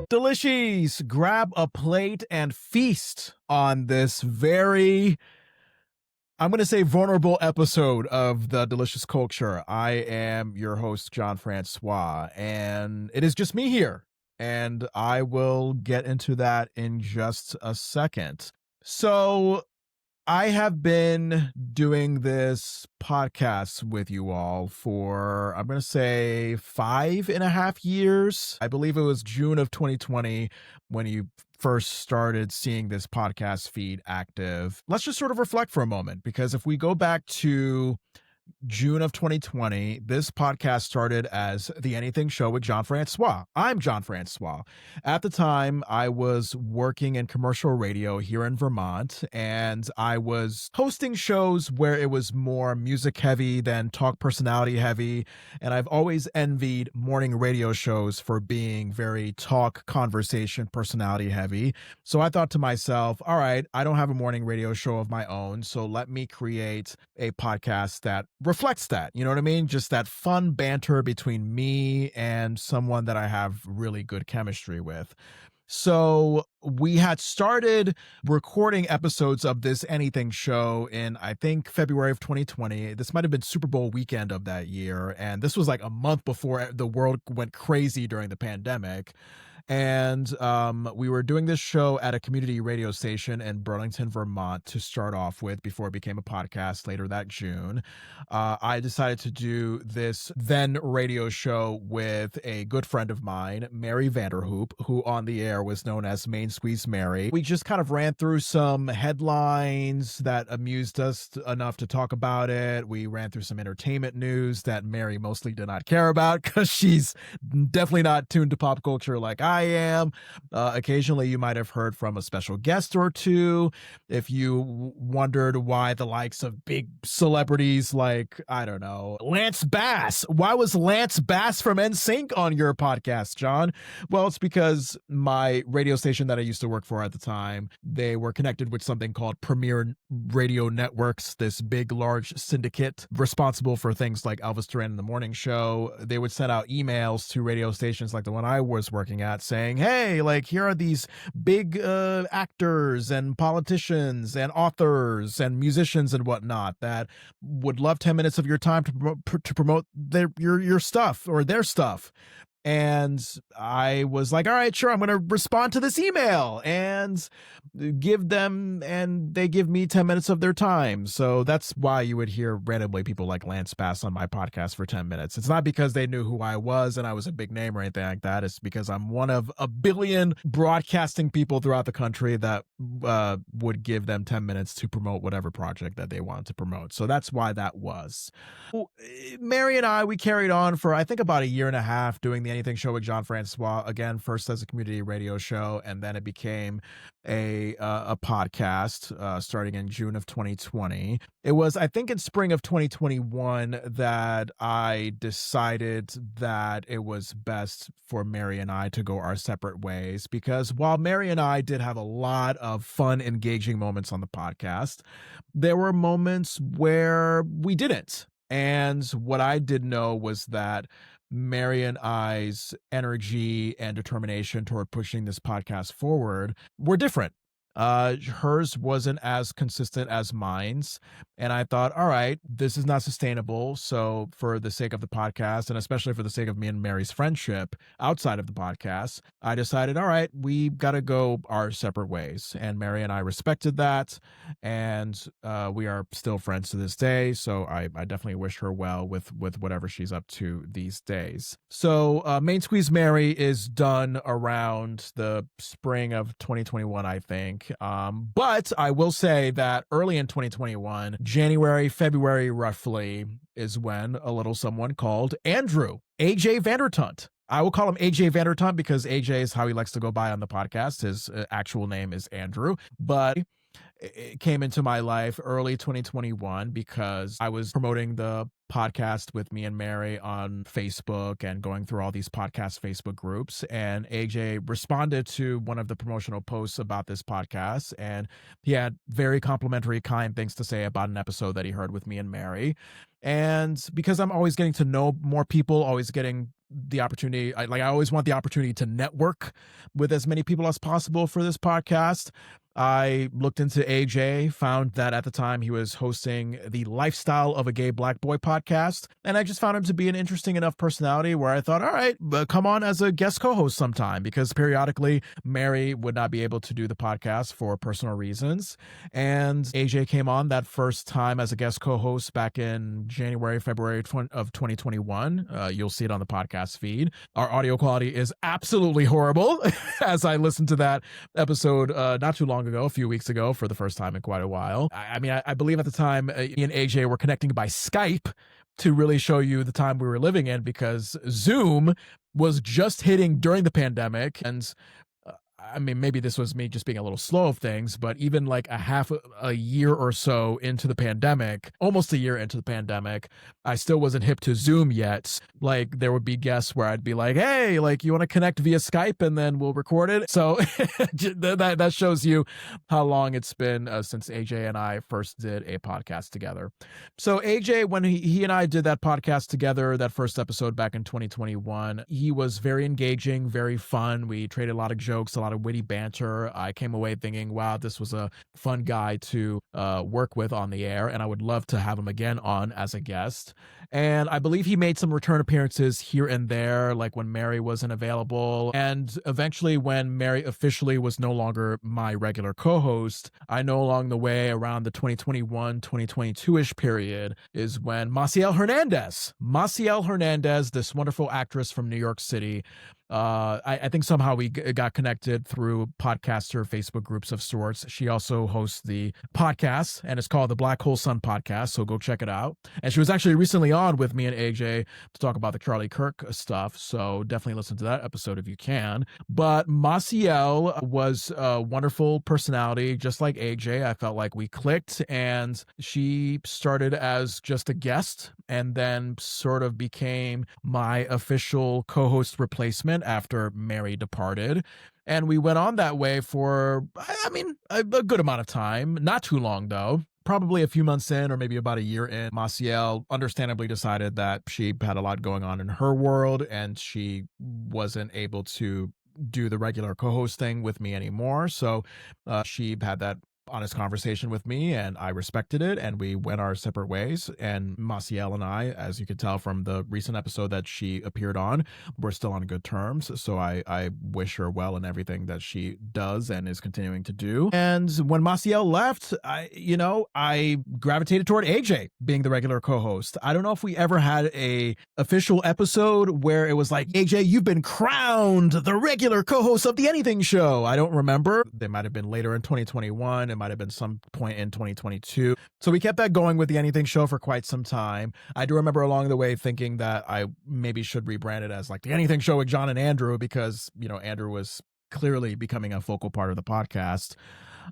Delishees, grab a plate and feast on this very, I'm going to say, vulnerable episode of the Delicious Culture. I am your host, Jon Francois, and it is just me here. And I will get into that in just a second. So, I have been doing this podcast with you all for, I'm going to say, 5.5 years. I believe it was June of 2020 when you first started seeing this podcast feed active. Let's just sort of reflect for a moment, because if we go back to June of 2020, this podcast started as The Anything Show with Jon Francois. I'm Jon Francois. At the time, I was working in commercial radio here in Vermont, and I was hosting shows where it was more music heavy than talk personality heavy. And I've always envied morning radio shows for being very talk, conversation, personality heavy. So I thought to myself, all right, I don't have a morning radio show of my own, so let me create a podcast that reflects that, you know what I mean? Just that fun banter between me and someone that I have really good chemistry with. So we had started recording episodes of this Anything Show in, I think, February of 2020. This might have been Super Bowl weekend of that year. And this was like a month before the world went crazy during the pandemic. And we were doing this show at a community radio station in Burlington, Vermont to start off with before it became a podcast later that June. I decided to do this then radio show with a good friend of mine, Mary Vanderhoop, who on the air was known as Main Squeeze Mary. We just kind of ran through some headlines that amused us enough to talk about it. We ran through some entertainment news that Mary mostly did not care about because she's definitely not tuned to pop culture like I am. Occasionally, you might have heard from a special guest or two. If you wondered why the likes of big celebrities like, I don't know, Lance Bass, why was Lance Bass from NSYNC on your podcast, John? Well, it's because my radio station that I used to work for at the time, they were connected with something called Premier Radio Networks, this big, large syndicate responsible for things like Elvis Duran and the Morning Show. They would send out emails to radio stations like the one I was working at saying, hey, like, here are these big actors and politicians and authors and musicians and whatnot that would love 10 minutes of your time to promote your stuff or their stuff. And I was like, all right, sure, I'm going to respond to this email and give them, and they give me 10 minutes of their time. So that's why you would hear randomly people like Lance Bass on my podcast for 10 minutes. It's not because they knew who I was and I was a big name or anything like that. It's because I'm one of a billion broadcasting people throughout the country that would give them 10 minutes to promote whatever project that they wanted to promote. So that's why that was. Mary and I, we carried on for, I think, about a year and a half doing the Anything Show with Jon Francois, again, first as a community radio show, and then it became a podcast starting in June of 2020. It was, I think, in spring of 2021 that I decided that it was best for Mary and I to go our separate ways, because while Mary and I did have a lot of fun, engaging moments on the podcast, there were moments where we didn't. And what I did know was that Mary and I's energy and determination toward pushing this podcast forward were different. Hers wasn't as consistent as mine's. And I thought, all right, this is not sustainable. So for the sake of the podcast, and especially for the sake of me and Mary's friendship outside of the podcast, I decided, all right, we got to go our separate ways. And Mary and I respected that. And we are still friends to this day. So I definitely wish her well with whatever she's up to these days. So Main Squeeze Mary is done around the spring of 2021, I think. But I will say that early in 2021, January, February, roughly, is when a little someone called Andrew, AJ Vandertunt. I will call him AJ Vandertunt because AJ is how he likes to go by on the podcast. His actual name is Andrew, but it came into my life early 2021 because I was promoting the podcast with me and Mary on Facebook and going through all these podcast Facebook groups. And AJ responded to one of the promotional posts about this podcast. And he had very complimentary, kind things to say about an episode that he heard with me and Mary. And because I'm always getting to know more people, always getting the opportunity. I always want the opportunity to network with as many people as possible for this podcast. I looked into AJ, found that at the time he was hosting the Lifestyle of a Gay Black Boy podcast, and I just found him to be an interesting enough personality where I thought, all right, come on as a guest co-host sometime, because periodically Mary would not be able to do the podcast for personal reasons, and AJ came on that first time as a guest co-host back in January, February of 2021. You'll see it on the podcast feed. Our audio quality is absolutely horrible as I listened to that episode not too long ago, a few weeks ago, for the first time in quite a while. I believe at the time me and AJ were connecting by Skype to really show you the time we were living in, because Zoom was just hitting during the pandemic. And maybe this was me just being a little slow of things, but even like a year or so into the pandemic, almost a year into the pandemic, I still wasn't hip to Zoom yet. Like, there would be guests where I'd be like, hey, like, you want to connect via Skype and then we'll record it. So that shows you how long it's been since AJ and I first did a podcast together. So AJ, when he and I did that podcast together, that first episode back in 2021, he was very engaging, very fun. We traded a lot of jokes, a lot of witty banter. I came away thinking, wow, this was a fun guy to work with on the air, and I would love to have him again on as a guest. And I believe he made some return appearances here and there, like when Mary wasn't available. And eventually, when Mary officially was no longer my regular co-host, I know along the way, around the 2021, 2022-ish period, is when Maciel Hernandez, this wonderful actress from New York City, I think somehow we got connected through podcaster Facebook groups of sorts. She also hosts the podcast, and it's called the Black Hole Sun podcast, so go check it out. And she was actually recently on with me and AJ to talk about the Charlie Kirk stuff, so definitely listen to that episode if you can. But Maciel was a wonderful personality, just like AJ. I felt like we clicked, and she started as just a guest and then sort of became my official co-host replacement after Mary departed. And we went on that way for, a good amount of time. Not too long, though. Probably a few months in, or maybe about a year in, Maciel understandably decided that she had a lot going on in her world, and she wasn't able to do the regular co-host thing with me anymore. So she had that honest conversation with me, and I respected it, and we went our separate ways. And Maciel and I, as you could tell from the recent episode that she appeared on, we're still on good terms. So I wish her well in everything that she does and is continuing to do. And when Maciel left, I gravitated toward AJ being the regular co-host. I don't know if we ever had a official episode where it was like, AJ, you've been crowned the regular co-host of the Anything Show. I don't remember. They might have been later in 2021. It might have been some point in 2022. So we kept that going with the Anything Show for quite some time. I do remember along the way thinking that I maybe should rebrand it as like the Anything Show with John and Andrew, because, Andrew was clearly becoming a focal part of the podcast.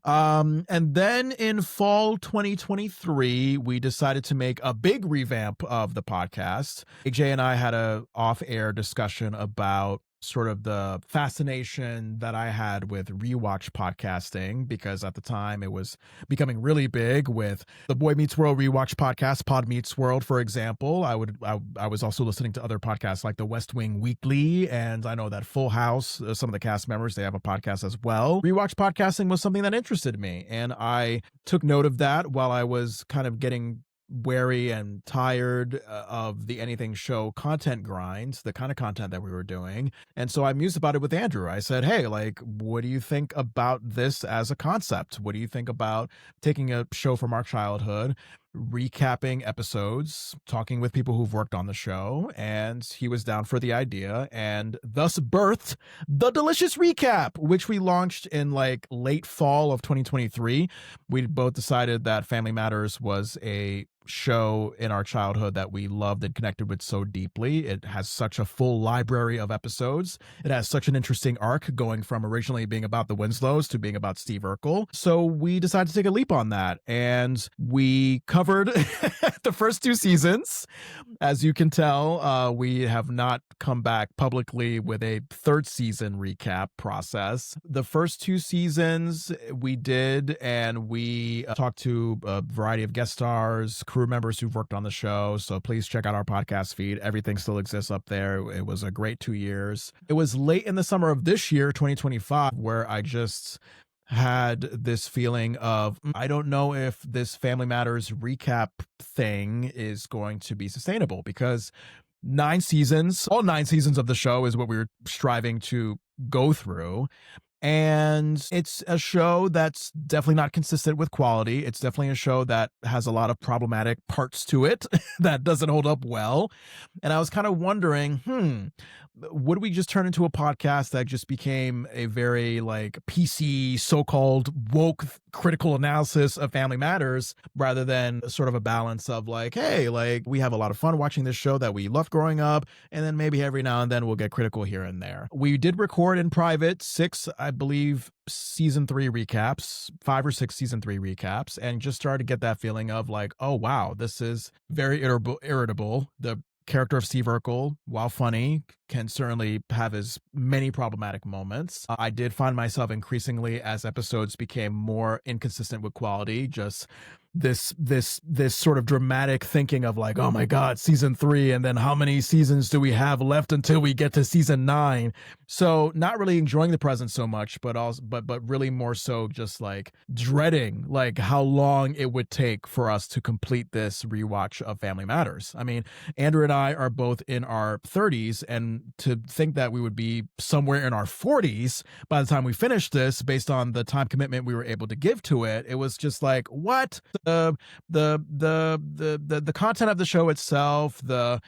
And then in fall 2023, we decided to make a big revamp of the podcast. AJ and I had a off-air discussion about sort of the fascination that I had with rewatch podcasting, because at the time it was becoming really big with the Boy Meets World rewatch podcast, Pod Meets World, for example. I was also listening to other podcasts like the West Wing Weekly, and I know that Full House, some of the cast members, they have a podcast as well. Rewatch podcasting was something that interested me, and I took note of that while I was kind of getting wary and tired of the Anything Show content grinds, the kind of content that we were doing. And so I mused about it with Andrew. I said, hey, like, what do you think about this as a concept? What do you think about taking a show from our childhood, recapping episodes, talking with people who've worked on the show? And he was down for the idea, and thus birthed the Delishees Recap, which we launched in like late fall of 2023. We both decided that Family Matters was a show in our childhood that we loved and connected with so deeply. It has such a full library of episodes. It has such an interesting arc, going from originally being about the Winslows to being about Steve Urkel. So we decided to take a leap on that, and we covered covered the first 2 seasons. As you can tell, we have not come back publicly with a third season recap process. The first 2 seasons we did, and we talked to a variety of guest stars, crew members who've worked on the show. So please check out our podcast feed. Everything still exists up there. It was a great 2 years. It was late in the summer of this year, 2025, where I just had this feeling of, I don't know if this Family Matters recap thing is going to be sustainable, because 9 seasons, all 9 seasons of the show is what we were striving to go through. And it's a show that's definitely not consistent with quality. It's definitely a show that has a lot of problematic parts to it that doesn't hold up well. And I was kind of wondering, would we just turn into a podcast that just became a very like PC, so-called woke critical analysis of Family Matters, rather than sort of a balance of like, hey, like we have a lot of fun watching this show that we loved growing up, and then maybe every now and then we'll get critical here and there. We did record in private 6, I believe, season 3 recaps, 5 or 6 season 3 recaps, and just started to get that feeling of like, oh wow, this is very irritable. The character of Steve Urkel, while funny, can certainly have his many problematic moments. I did find myself increasingly, as episodes became more inconsistent with quality, just this sort of dramatic thinking of like, oh my God, season 3, and then how many seasons do we have left until we get to season 9? So not really enjoying the present so much, but really more so just like dreading like how long it would take for us to complete this rewatch of Family Matters. I mean, Andrew and I are both in our 30s, and to think that we would be somewhere in our 40s by the time we finished this, based on the time commitment we were able to give to it, it was just like, what? The content of the show itself, the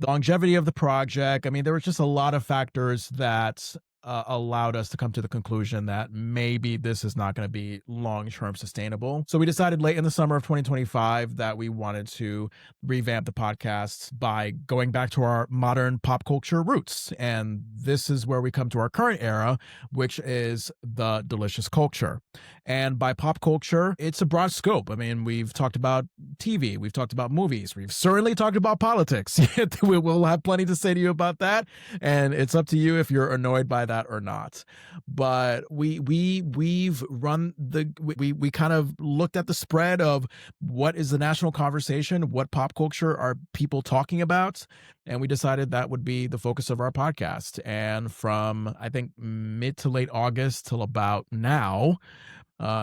longevity of the project. I mean, there were just a lot of factors that allowed us to come to the conclusion that maybe this is not going to be long-term sustainable. So we decided late in the summer of 2025 that we wanted to revamp the podcast by going back to our modern pop culture roots. And this is where we come to our current era, which is the delicious culture. And by pop culture, it's a broad scope. I mean, we've talked about TV, we've talked about movies, we've certainly talked about politics. We'll have plenty to say to you about that. And it's up to you if you're annoyed by that or not. But we've run we kind of looked at the spread of what is the national conversation, what pop culture are people talking about, and we decided that would be the focus of our podcast. And from, I think, mid to late August till about now,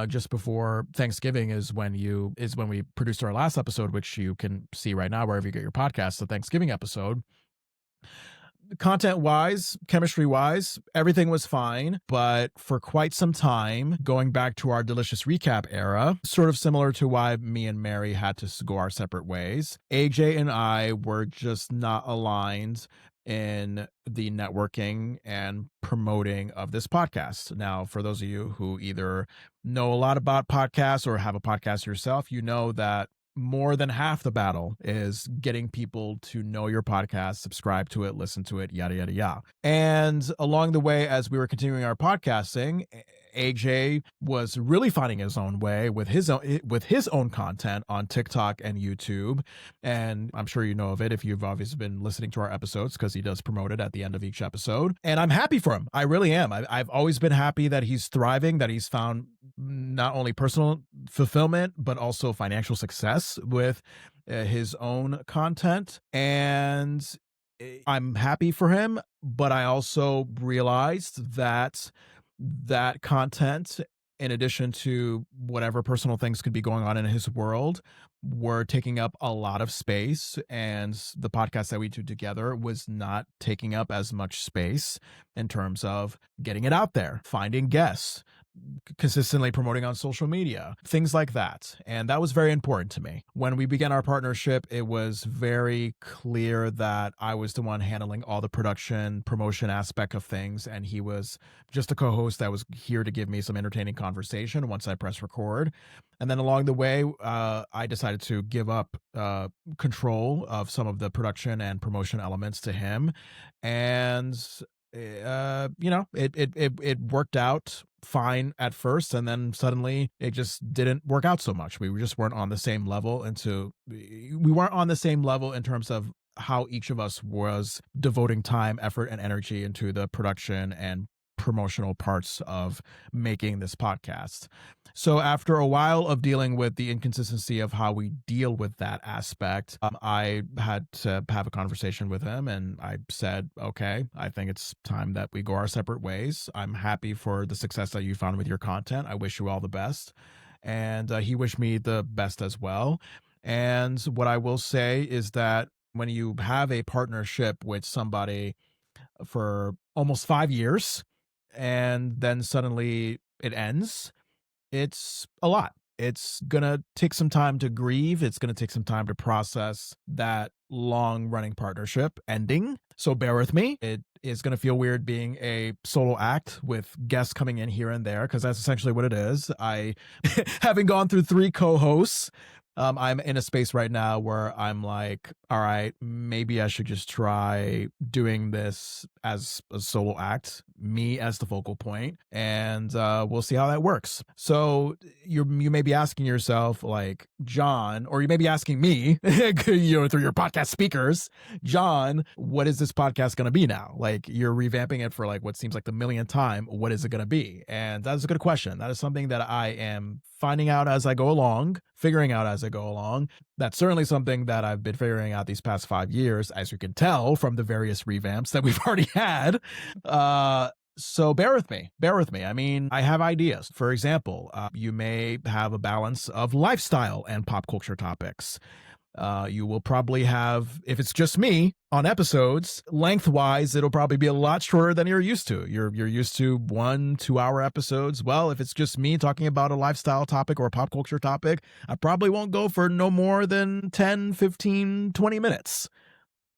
just before Thanksgiving is when we produced our last episode, which you can see right now wherever you get your podcast, the Thanksgiving episode. Content-wise, chemistry-wise, everything was fine, but for quite some time, going back to our Delicious Recap era, sort of similar to why me and Mary had to go our separate ways, AJ and I were just not aligned in the networking and promoting of this podcast. Now, for those of you who either know a lot about podcasts or have a podcast yourself, you know that more than half the battle is getting people to know your podcast, subscribe to it, listen to it, yada, yada, yada. And along the way, as we were continuing our podcasting, AJ was really finding his own way with his own content on TikTok and YouTube. And I'm sure you know of it if you've obviously been listening to our episodes, because he does promote it at the end of each episode. And I'm happy for him. I really am. I've always been happy that he's thriving, that he's found not only personal fulfillment, but also financial success with his own content. And I'm happy for him, but I also realized that content, in addition to whatever personal things could be going on in his world, were taking up a lot of space, and the podcast that we do together was not taking up as much space in terms of getting it out there, finding guests, consistently promoting on social media, things like that. And that was very important to me. When we began our partnership, it was very clear that I was the one handling all the production, promotion aspect of things, and he was just a co-host that was here to give me some entertaining conversation once I press record. And then along the way, I decided to give up control of some of the production and promotion elements to him. And it worked out fine at first, and then suddenly it just didn't work out so much. We just weren't on the same level, we weren't on the same level in terms of how each of us was devoting time, effort, and energy into the production and promotional parts of making this podcast. So after a while of dealing with the inconsistency of how we deal with that aspect, I had to have a conversation with him, and I said, okay, I think it's time that we go our separate ways. I'm happy for the success that you found with your content. I wish you all the best. And he wished me the best as well. And what I will say is that when you have a partnership with somebody for almost 5 years, and then suddenly it ends, it's a lot. It's going to take some time to grieve. It's going to take some time to process that long running partnership ending. So bear with me. It is going to feel weird being a solo act with guests coming in here and there, because that's essentially what it is. I, having gone through 3 co-hosts, I'm in a space right now where I'm like, all right, maybe I should just try doing this as a solo act, me as the focal point, and we'll see how that works. So you may be asking yourself, like, John, or you may be asking me, through your podcast speakers, John, what is this podcast going to be now? Like, you're revamping it for like what seems like the millionth time. What is it going to be? And that is a good question. That is something that I am finding out as I go along, figuring out as I go along. That's certainly something that I've been figuring out these past 5 years, as you can tell from the various revamps that we've already had. So bear with me. Bear with me. I mean, I have ideas. For example, you may have a balance of lifestyle and pop culture topics. You will probably have, if it's just me on episodes, lengthwise, it'll probably be a lot shorter than you're used to. You're used to 1-2 hour episodes. Well, if it's just me talking about a lifestyle topic or a pop culture topic, I probably won't go for no more than 10, 15, 20 minutes.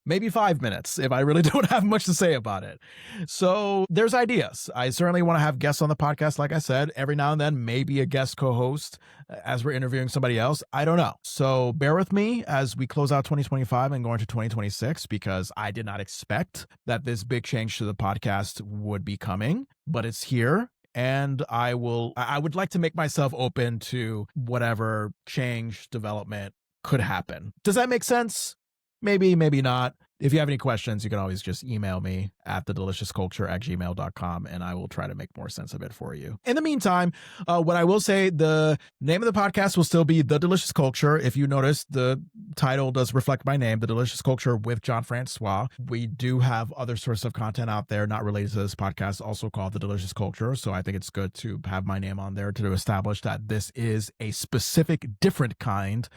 Maybe 5 minutes if I really don't have much to say about it. So there's ideas. I certainly want to have guests on the podcast. Like I said, every now and then, maybe a guest co-host as we're interviewing somebody else. I don't know. So bear with me as we close out 2025 and go into 2026, because I did not expect that this big change to the podcast would be coming, but it's here. And I would like to make myself open to whatever change, development could happen. Does that make sense? Maybe, maybe not. If you have any questions, you can always just email me at thedeliciousculture@gmail.com, and I will try to make more sense of it for you. In the meantime, what I will say, the name of the podcast will still be The Delicious Culture. If you notice, the title does reflect my name, The Delicious Culture with Jon Francois. We do have other sorts of content out there not related to this podcast, also called The Delicious Culture. So I think it's good to have my name on there to establish that this is a specific, different kind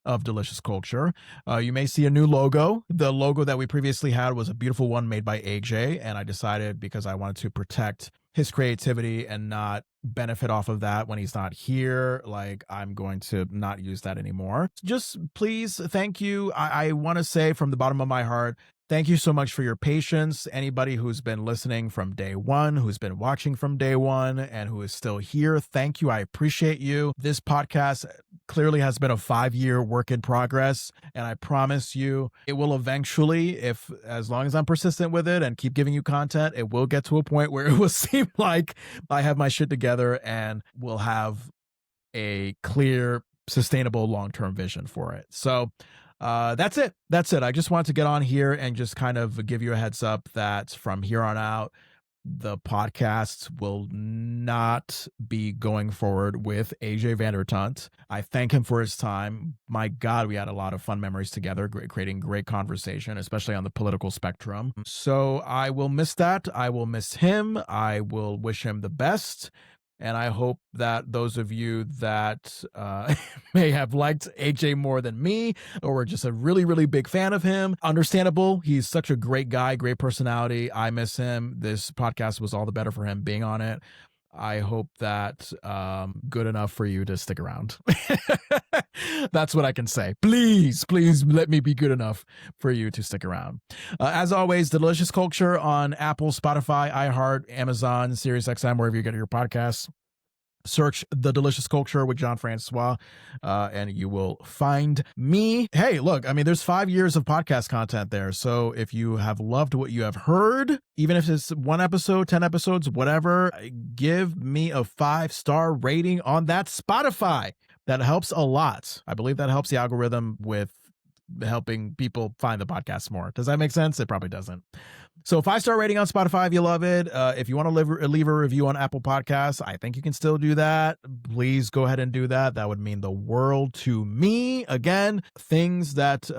of delicious culture. You may see a new logo. The logo that we previously had was a beautiful one made by AJ, and I decided, because I wanted to protect his creativity and not benefit off of that when he's not here, like, I'm going to not use that anymore. Just please, thank you. I want to say from the bottom of my heart, thank you so much for your patience. Anybody who's been listening from day one, who's been watching from day one, and who is still here, thank you. I appreciate you. This podcast clearly has been a 5-year work in progress, and I promise you it will eventually, as long as I'm persistent with it and keep giving you content, it will get to a point where it will seem like I have my shit together and we'll have a clear, sustainable long-term vision for it. So that's it. I just wanted to get on here and just kind of give you a heads up that from here on out, the podcast will not be going forward with AJ Vandertunt. I thank him for his time. My God, we had a lot of fun memories together, creating great conversation, especially on the political spectrum. So I will miss that. I will miss him. I will wish him the best. And I hope that those of you that may have liked AJ more than me, or were just a really, really big fan of him, understandable. He's such a great guy, great personality. I miss him. This podcast was all the better for him being on it. I hope that good enough for you to stick around. That's what I can say. Please let me be good enough for you to stick around. As always, The Delicious Culture on Apple, Spotify, iHeart, Amazon, SiriusXM, wherever you get your podcasts. Search The Delicious Culture with Jon Francois, and you will find me. Hey, look, I mean, there's 5 years of podcast content there. So if you have loved what you have heard, even if it's 1 episode, 10 episodes, whatever, give me a 5-star rating on that Spotify. That helps a lot. I believe that helps the algorithm with helping people find the podcast more. Does that make sense? It probably doesn't. So 5-star rating on Spotify if you love it. If you want to leave a review on Apple Podcasts, I think you can still do that. Please go ahead and do that. That would mean the world to me. Again, things that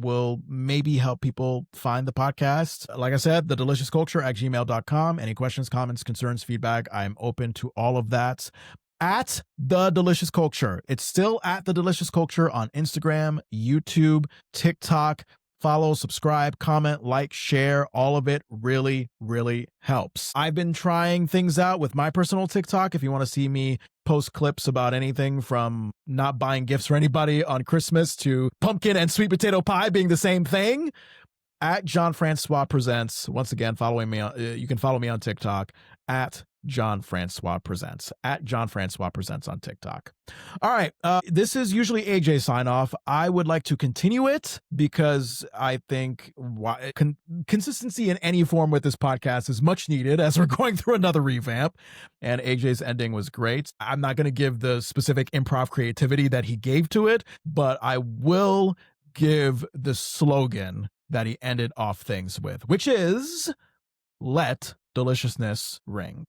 will maybe help people find the podcast. Like I said, thedeliciousculture@gmail.com. Any questions, comments, concerns, feedback, I'm open to all of that. At The Delicious Culture. It's still at The Delicious Culture on Instagram, YouTube, TikTok. Follow, subscribe, comment, like, share. All of it really, really helps. I've been trying things out with my personal TikTok. If you want to see me post clips about anything from not buying gifts for anybody on Christmas to pumpkin and sweet potato pie being the same thing, at Jon Francois Presents. Once again, following me on, you can follow me on TikTok at Jon Francois Presents, at Jon Francois Presents on TikTok. All right. This is usually AJ sign off. I would like to continue it because I think consistency in any form with this podcast is much needed as we're going through another revamp, and AJ's ending was great. I'm not going to give the specific improv creativity that he gave to it, but I will give the slogan that he ended off things with, which is, let deliciousness ring.